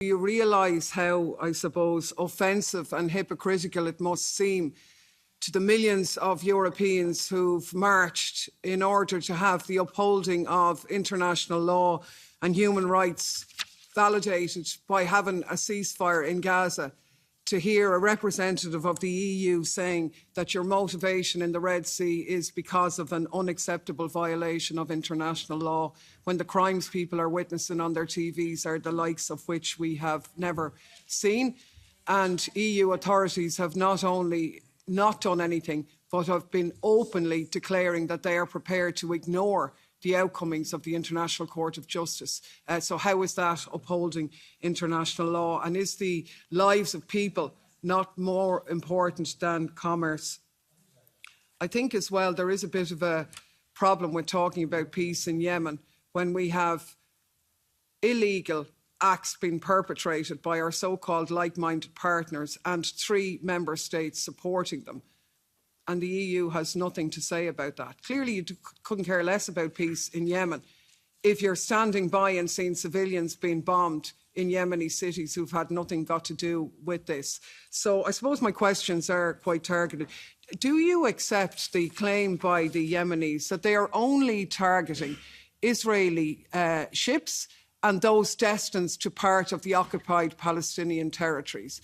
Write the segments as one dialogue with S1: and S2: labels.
S1: You realise how, I suppose, offensive and hypocritical it must seem to the millions of Europeans who've marched in order to have the upholding of international law and human rights validated by having a ceasefire in Gaza, to hear a representative of the EU saying that your motivation in the Red Sea is because of an unacceptable violation of international law, when the crimes people are witnessing on their TVs are the likes of which we have never seen. And EU authorities have not only not done anything, but have been openly declaring that they are prepared to ignore the outcomings of the International Court of Justice. So how is that upholding international law? And is the lives of people not more important than commerce? I think as well there is a bit of a problem with talking about peace in Yemen when we have illegal acts being perpetrated by our so-called like-minded partners and 3 member states supporting them. And the EU has nothing to say about that. Clearly, you couldn't care less about peace in Yemen if you're standing by and seeing civilians being bombed in Yemeni cities who've had nothing got to do with this. So I suppose my questions are quite targeted. Do you accept the claim by the Yemenis that they are only targeting Israeli ships and those destined to part of the occupied Palestinian territories,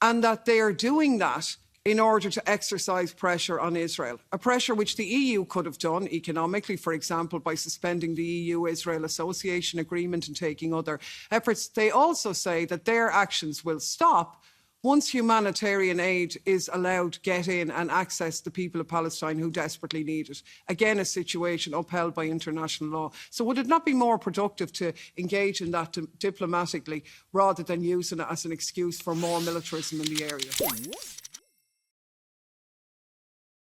S1: and that they are doing that in order to exercise pressure on Israel, a pressure which the EU could have done economically, for example, by suspending the EU-Israel Association Agreement and taking other efforts? They also say that their actions will stop once humanitarian aid is allowed to get in and access the people of Palestine who desperately need it. Again, a situation upheld by international law. So would it not be more productive to engage in that diplomatically rather than using it as an excuse for more militarism in the area?